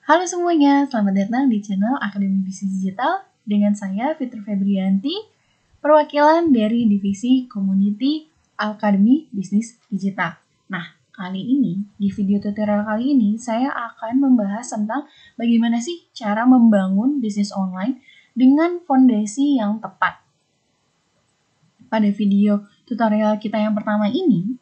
Halo semuanya, selamat datang di channel Akademi Bisnis Digital dengan saya Fitri Febrianti, perwakilan dari Divisi Community Akademi Bisnis Digital. Nah, kali ini, di video tutorial kali ini, saya akan membahas tentang bagaimana sih cara membangun bisnis online dengan fondasi yang tepat. Pada video tutorial kita yang pertama ini,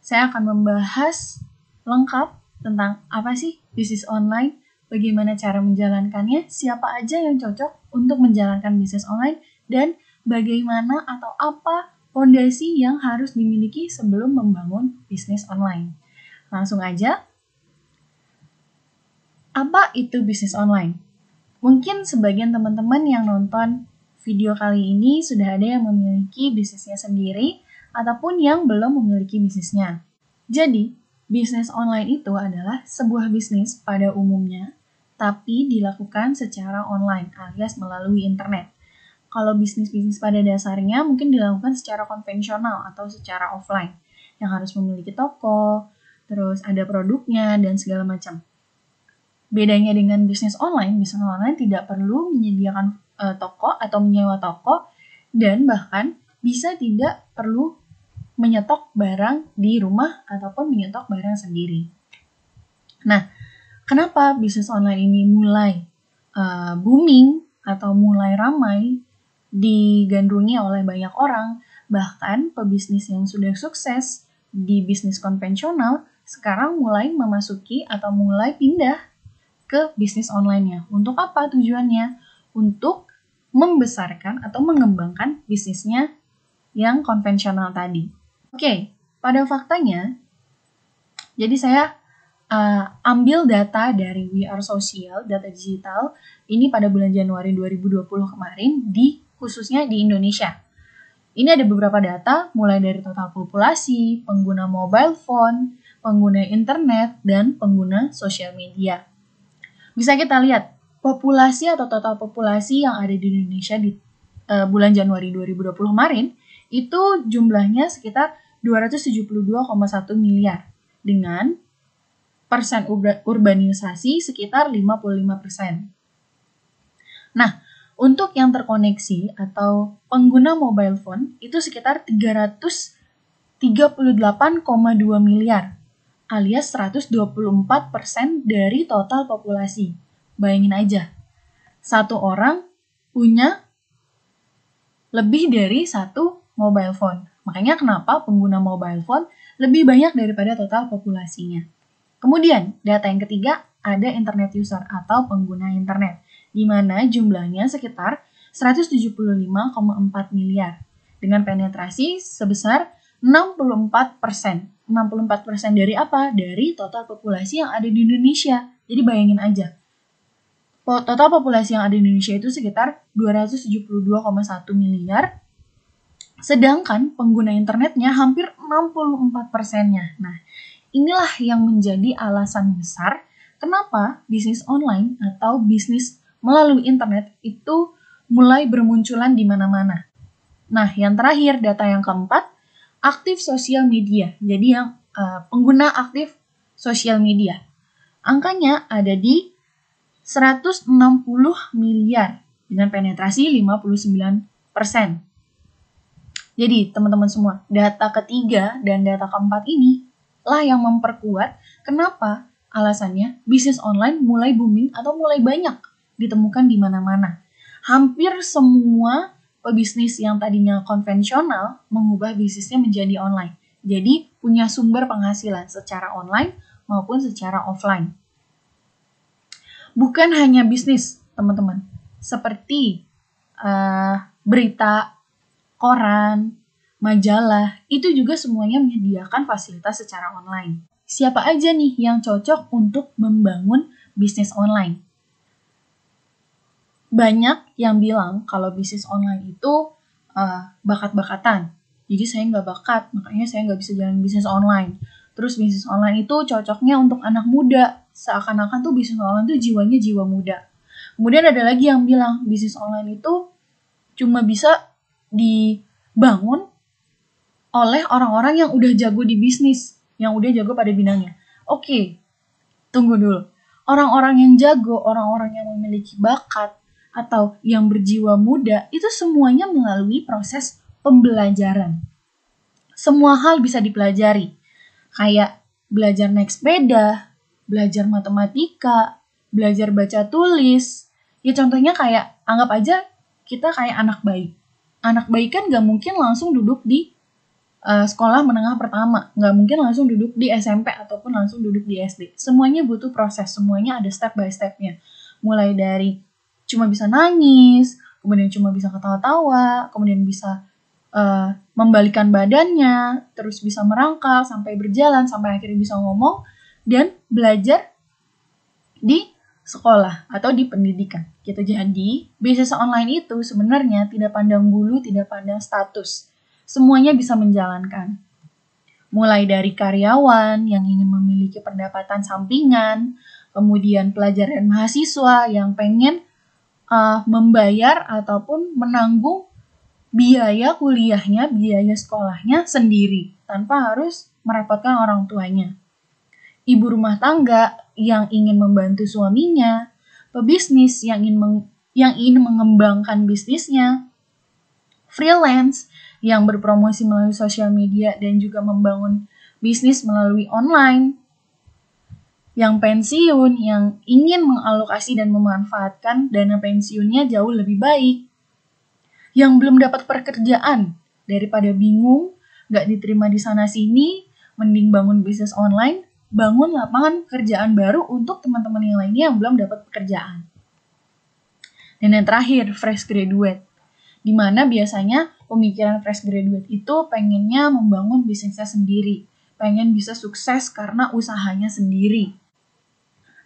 saya akan membahas lengkap tentang apa sih bisnis online, bagaimana cara menjalankannya, siapa aja yang cocok untuk menjalankan bisnis online, dan bagaimana atau apa fondasi yang harus dimiliki sebelum membangun bisnis online. Langsung aja, apa itu bisnis online? Mungkin sebagian teman-teman yang nonton video kali ini sudah ada yang memiliki bisnisnya sendiri ataupun yang belum memiliki bisnisnya. Jadi, bisnis online itu adalah sebuah bisnis pada umumnya, tapi dilakukan secara online alias melalui internet. Kalau bisnis-bisnis pada dasarnya mungkin dilakukan secara konvensional atau secara offline, yang harus memiliki toko, terus ada produknya, dan segala macam. Bedanya dengan bisnis online tidak perlu menyediakan toko atau menyewa toko, dan bahkan bisa tidak perlu menyetok barang di rumah ataupun menyetok barang sendiri. Nah, kenapa bisnis online ini mulai booming atau mulai ramai digandrungi oleh banyak orang, bahkan pebisnis yang sudah sukses di bisnis konvensional sekarang mulai memasuki atau mulai pindah ke bisnis online-nya. Untuk apa tujuannya? Untuk membesarkan atau mengembangkan bisnisnya yang konvensional tadi. Oke, pada faktanya, jadi saya ambil data dari We Are Social, data digital, ini pada bulan Januari 2020 kemarin, khususnya di Indonesia. Ini ada beberapa data, mulai dari total populasi, pengguna mobile phone, pengguna internet, dan pengguna sosial media. Bisa kita lihat, populasi atau total populasi yang ada di Indonesia di bulan Januari 2020 kemarin, itu jumlahnya sekitar 272,1 miliar dengan persen urbanisasi sekitar 55%. Nah, untuk yang terkoneksi atau pengguna mobile phone itu sekitar 338,2 miliar alias 124% dari total populasi. Bayangin aja, satu orang punya lebih dari satu mobile phone. Makanya kenapa pengguna mobile phone lebih banyak daripada total populasinya. Kemudian, data yang ketiga ada internet user atau pengguna internet, di mana jumlahnya sekitar 175,4 miliar dengan penetrasi sebesar 64%. 64% dari apa? Dari total populasi yang ada di Indonesia. Jadi bayangin aja, total populasi yang ada di Indonesia itu sekitar 272,1 miliar, sedangkan pengguna internetnya hampir 64%-nya. Nah, inilah yang menjadi alasan besar kenapa bisnis online atau bisnis melalui internet itu mulai bermunculan di mana-mana. Nah, yang terakhir, data yang keempat, aktif sosial media. Jadi yang pengguna aktif sosial media. Angkanya ada di 160 miliar dengan penetrasi 59%. Jadi, teman-teman semua, data ketiga dan data keempat ini lah yang memperkuat kenapa alasannya bisnis online mulai booming atau mulai banyak ditemukan di mana-mana. Hampir semua pebisnis yang tadinya konvensional mengubah bisnisnya menjadi online. Jadi punya sumber penghasilan secara online maupun secara offline. Bukan hanya bisnis, teman-teman. Seperti berita, koran, majalah, itu juga semuanya menyediakan fasilitas secara online. Siapa aja nih yang cocok untuk membangun bisnis online? Banyak yang bilang kalau bisnis online itu bakat-bakatan. Jadi saya nggak bakat, makanya saya nggak bisa jalan bisnis online. Terus bisnis online itu cocoknya untuk anak muda. Seakan-akan tuh bisnis online tuh jiwanya jiwa muda. Kemudian ada lagi yang bilang bisnis online itu cuma bisa dibangun oleh orang-orang yang udah jago di bisnis, yang udah jago pada bidangnya. Oke, tunggu dulu. Orang-orang yang jago, orang-orang yang memiliki bakat, atau yang berjiwa muda, itu semuanya melalui proses pembelajaran. Semua hal bisa dipelajari, kayak belajar naik sepeda, belajar matematika, belajar baca tulis. Ya contohnya kayak, anggap aja kita kayak anak bayi. Anak bayi kan gak mungkin langsung duduk di sekolah menengah pertama, nggak mungkin langsung duduk di SMP ataupun langsung duduk di SD. Semuanya butuh proses, semuanya ada step by stepnya. Mulai dari cuma bisa nangis, kemudian cuma bisa ketawa-tawa, kemudian bisa membalikan badannya, terus bisa merangkak, sampai berjalan, sampai akhirnya bisa ngomong, dan belajar di sekolah atau di pendidikan. Gitu. Jadi, bisnis online itu sebenarnya tidak pandang bulu, tidak pandang status. Semuanya bisa menjalankan. Mulai dari karyawan yang ingin memiliki pendapatan sampingan, kemudian pelajar dan mahasiswa yang pengen membayar ataupun menanggung biaya kuliahnya, biaya sekolahnya sendiri, tanpa harus merepotkan orang tuanya. Ibu rumah tangga yang ingin membantu suaminya, pebisnis yang ingin mengembangkan bisnisnya, freelance yang berpromosi melalui sosial media dan juga membangun bisnis melalui online, yang pensiun, yang ingin mengalokasi dan memanfaatkan dana pensiunnya jauh lebih baik, yang belum dapat pekerjaan, daripada bingung, gak diterima di sana-sini, mending bangun bisnis online, bangun lapangan pekerjaan baru untuk teman-teman yang lainnya yang belum dapat pekerjaan. Dan yang terakhir, fresh graduate. Dimana biasanya pemikiran fresh graduate itu pengennya membangun bisnisnya sendiri, pengen bisa sukses karena usahanya sendiri.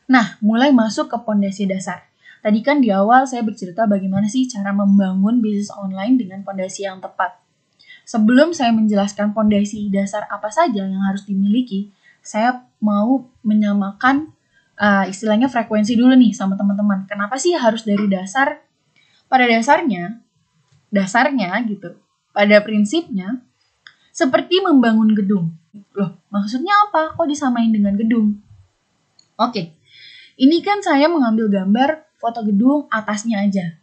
Nah, mulai masuk ke pondasi dasar. Tadi kan di awal saya bercerita bagaimana sih cara membangun bisnis online dengan pondasi yang tepat. Sebelum saya menjelaskan pondasi dasar apa saja yang harus dimiliki, saya mau menyamakan istilahnya frekuensi dulu nih sama teman-teman. Kenapa sih harus dari dasar? Pada dasarnya gitu, pada prinsipnya, seperti membangun gedung. Loh, maksudnya apa? Kok disamain dengan gedung? Oke, ini kan saya mengambil gambar foto gedung atasnya aja.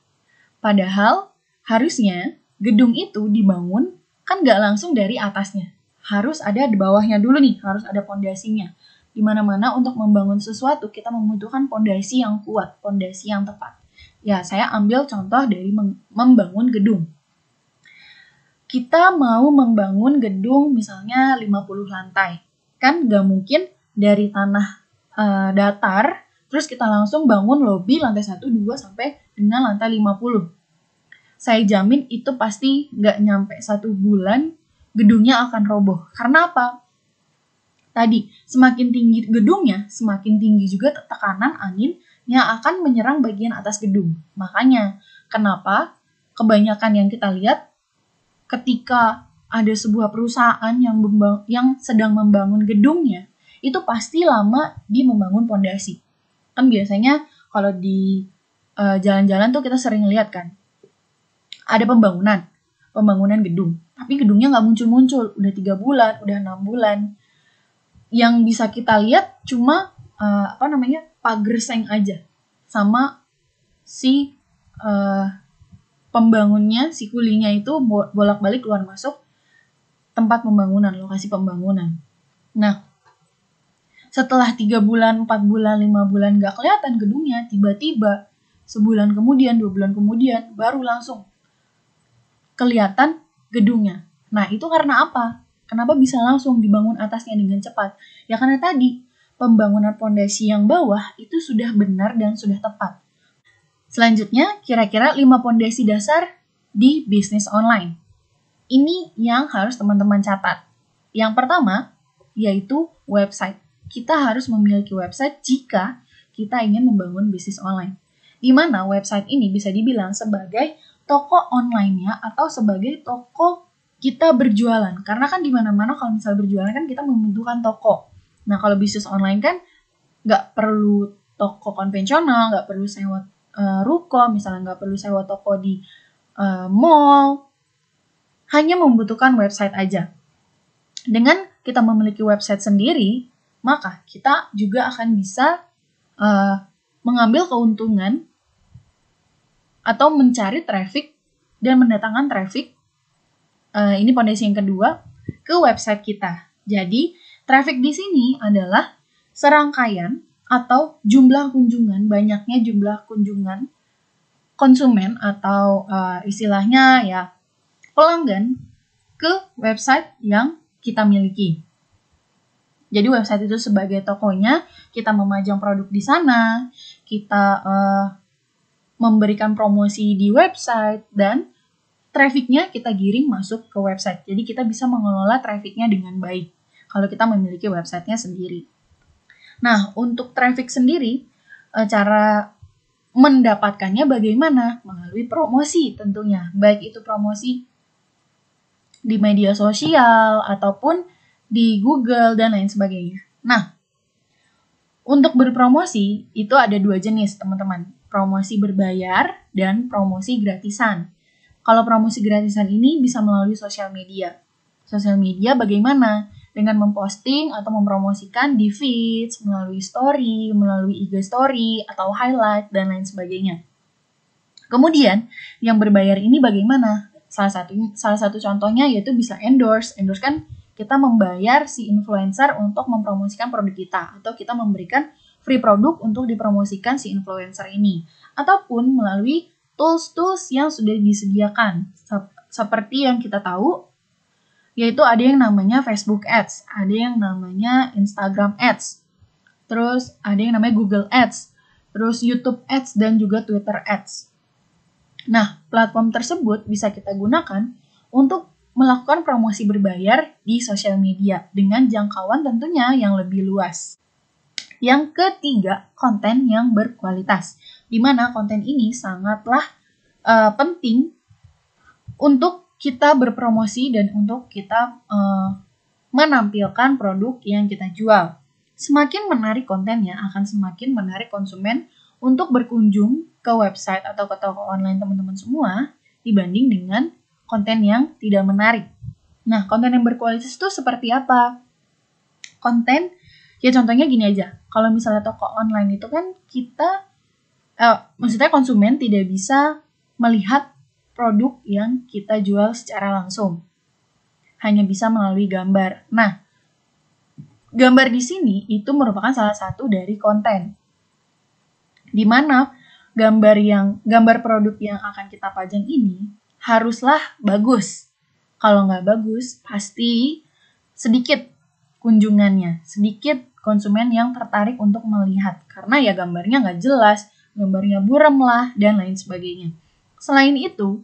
Padahal, harusnya gedung itu dibangun kan nggak langsung dari atasnya. Harus ada di bawahnya dulu nih, harus ada pondasinya. Di mana-mana untuk membangun sesuatu, kita membutuhkan pondasi yang kuat, pondasi yang tepat. Ya, saya ambil contoh dari membangun gedung. Kita mau membangun gedung misalnya 50 lantai. Kan nggak mungkin dari tanah datar, terus kita langsung bangun lobi lantai 1, 2, sampai dengan lantai 50. Saya jamin itu pasti nggak nyampe 1 bulan, gedungnya akan roboh. Karena apa? Tadi, semakin tinggi gedungnya, semakin tinggi juga tekanan angin yang akan menyerang bagian atas gedung. Makanya, kenapa kebanyakan yang kita lihat ketika ada sebuah perusahaan yang sedang membangun gedungnya, itu pasti lama di membangun pondasi. Kan biasanya kalau di jalan-jalan tuh kita sering lihat kan, ada pembangunan gedung. Tapi gedungnya nggak muncul-muncul, udah 3 bulan, udah 6 bulan. Yang bisa kita lihat cuma pagar seng aja sama si pembangunnya, si kulinya itu bolak-balik keluar masuk tempat pembangunan, lokasi pembangunan. Nah, setelah 3 bulan, 4 bulan, 5 bulan gak kelihatan gedungnya, tiba-tiba sebulan kemudian, 2 bulan kemudian, baru langsung kelihatan gedungnya. Nah, itu karena apa? Kenapa bisa langsung dibangun atasnya dengan cepat? Ya karena tadi, pembangunan pondasi yang bawah itu sudah benar dan sudah tepat. Selanjutnya, kira-kira 5 pondasi dasar di bisnis online. Ini yang harus teman-teman catat. Yang pertama, yaitu website. Kita harus memiliki website jika kita ingin membangun bisnis online. Di mana website ini bisa dibilang sebagai toko online-nya atau sebagai toko kita berjualan. Karena kan di mana-mana kalau misalnya berjualan kan kita membutuhkan toko. Nah, kalau bisnis online kan nggak perlu toko konvensional, nggak perlu sewa ruko, misalnya nggak perlu sewa toko di mall. Hanya membutuhkan website aja. Dengan kita memiliki website sendiri, maka kita juga akan bisa mengambil keuntungan atau mencari traffic dan mendatangkan traffic, ini pondasi yang kedua, ke website kita. Jadi, traffic di sini adalah serangkaian atau jumlah kunjungan, banyaknya jumlah kunjungan konsumen atau istilahnya ya pelanggan ke website yang kita miliki. Jadi website itu sebagai tokonya, kita memajang produk di sana, kita memberikan promosi di website, dan trafficnya kita giring masuk ke website. Jadi kita bisa mengelola trafficnya dengan baik kalau kita memiliki websitenya sendiri. Nah, untuk traffic sendiri, cara mendapatkannya bagaimana? Melalui promosi tentunya, baik itu promosi di media sosial ataupun di Google dan lain sebagainya. Nah, untuk berpromosi itu ada 2 jenis, teman-teman. Promosi berbayar dan promosi gratisan. Kalau promosi gratisan ini bisa melalui sosial media. Sosial media bagaimana? Dengan memposting atau mempromosikan di feeds, melalui story, melalui IG story, atau highlight, dan lain sebagainya. Kemudian, yang berbayar ini bagaimana? Salah satu contohnya yaitu bisa endorse. Endorse kan kita membayar si influencer untuk mempromosikan produk kita, atau kita memberikan free produk untuk dipromosikan si influencer ini, ataupun melalui tools-tools yang sudah disediakan. Seperti yang kita tahu, yaitu ada yang namanya Facebook Ads, ada yang namanya Instagram Ads, terus ada yang namanya Google Ads, terus YouTube Ads, dan juga Twitter Ads. Nah, platform tersebut bisa kita gunakan untuk melakukan promosi berbayar di sosial media dengan jangkauan tentunya yang lebih luas. Yang ketiga, konten yang berkualitas, di mana konten ini sangatlah penting untuk kita berpromosi dan untuk kita menampilkan produk yang kita jual. Semakin menarik kontennya akan semakin menarik konsumen untuk berkunjung ke website atau ke toko online teman-teman semua dibanding dengan konten yang tidak menarik. Nah, konten yang berkualitas itu seperti apa? Konten, ya contohnya gini aja. Kalau misalnya toko online itu kan kita, maksudnya konsumen tidak bisa melihat produk yang kita jual secara langsung. Hanya bisa melalui gambar. Nah, gambar di sini itu merupakan salah satu dari konten. Di mana gambar produk yang akan kita pajang ini haruslah bagus. Kalau nggak bagus, pasti sedikit kunjungannya, sedikit konsumen yang tertarik untuk melihat. Karena ya gambarnya nggak jelas, gambarnya buram lah, dan lain sebagainya. Selain itu,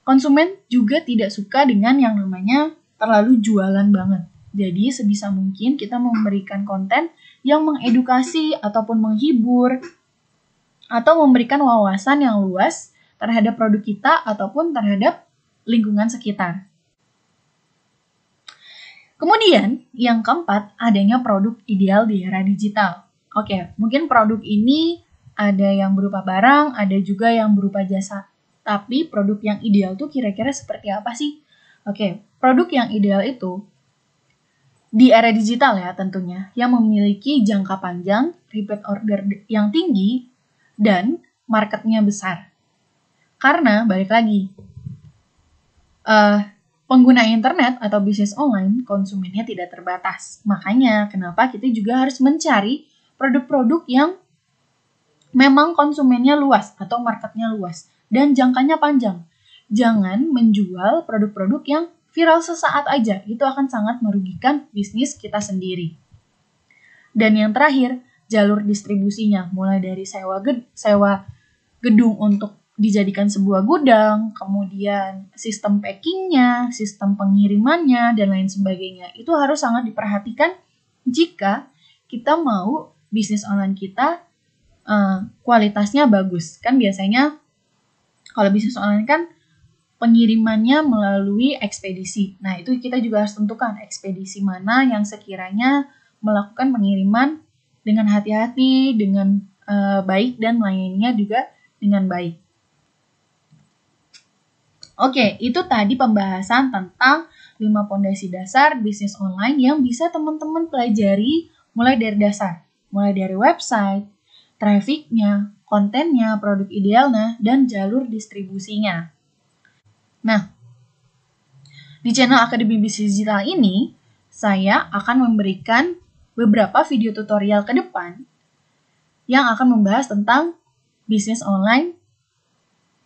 konsumen juga tidak suka dengan yang namanya terlalu jualan banget. Jadi sebisa mungkin kita memberikan konten yang mengedukasi ataupun menghibur, atau memberikan wawasan yang luas terhadap produk kita ataupun terhadap lingkungan sekitar. Kemudian, yang keempat, adanya produk ideal di era digital. Oke, mungkin produk ini ada yang berupa barang, ada juga yang berupa jasa. Tapi produk yang ideal tuh kira-kira seperti apa sih? Oke, produk yang ideal itu di era digital ya tentunya, yang memiliki jangka panjang, repeat order yang tinggi, dan marketnya besar. Karena, balik lagi, pengguna internet atau bisnis online, konsumennya tidak terbatas. Makanya, kenapa kita juga harus mencari produk-produk yang memang konsumennya luas atau marketnya luas dan jangkanya panjang. Jangan menjual produk-produk yang viral sesaat aja. Itu akan sangat merugikan bisnis kita sendiri. Dan yang terakhir, jalur distribusinya, mulai dari sewa gedung untuk dijadikan sebuah gudang, kemudian sistem packingnya, sistem pengirimannya, dan lain sebagainya. Itu harus sangat diperhatikan jika kita mau bisnis online kita kualitasnya bagus. Kan biasanya kalau bisnis online kan pengirimannya melalui ekspedisi. Nah, itu kita juga harus tentukan ekspedisi mana yang sekiranya melakukan pengiriman dengan hati-hati, dengan baik, dan melayaninya juga dengan baik. Oke, itu tadi pembahasan tentang 5 pondasi dasar bisnis online yang bisa teman-teman pelajari mulai dari dasar. Mulai dari website, trafficnya, kontennya, produk idealnya, dan jalur distribusinya. Nah, di channel Akademi Bisnis Digital ini, saya akan memberikan beberapa video tutorial ke depan yang akan membahas tentang bisnis online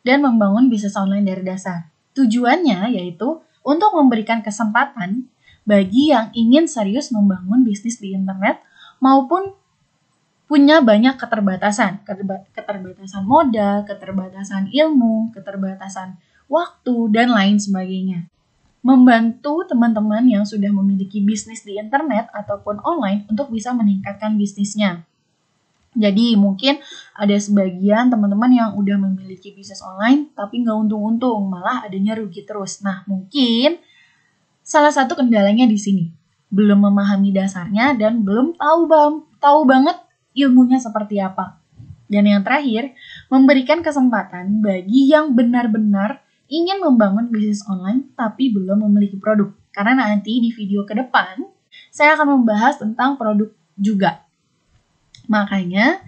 dan membangun bisnis online dari dasar. Tujuannya yaitu untuk memberikan kesempatan bagi yang ingin serius membangun bisnis di internet maupun punya banyak keterbatasan. Keterbatasan modal, keterbatasan ilmu, keterbatasan waktu, dan lain sebagainya. Membantu teman-teman yang sudah memiliki bisnis di internet ataupun online untuk bisa meningkatkan bisnisnya. Jadi mungkin ada sebagian teman-teman yang udah memiliki bisnis online tapi nggak untung-untung, malah adanya rugi terus. Nah, mungkin salah satu kendalanya di sini. Belum memahami dasarnya dan belum tahu banget ilmunya seperti apa. Dan yang terakhir, memberikan kesempatan bagi yang benar-benar ingin membangun bisnis online tapi belum memiliki produk. Karena nanti di video ke depan, saya akan membahas tentang produk juga. Makanya,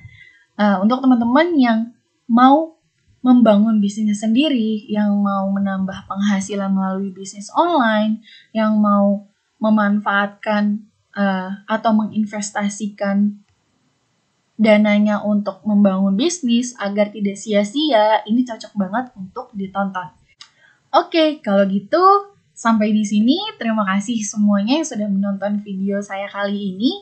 untuk teman-teman yang mau membangun bisnisnya sendiri, yang mau menambah penghasilan melalui bisnis online, yang mau memanfaatkan atau menginvestasikan dananya untuk membangun bisnis agar tidak sia-sia, ini cocok banget untuk ditonton. Oke, kalau gitu sampai di sini. Terima kasih semuanya yang sudah menonton video saya kali ini.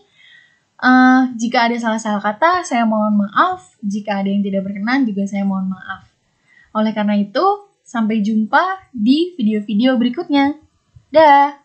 Jika ada salah-salah kata, saya mohon maaf. Jika ada yang tidak berkenan, juga saya mohon maaf. Oleh karena itu, sampai jumpa di video-video berikutnya. Dah!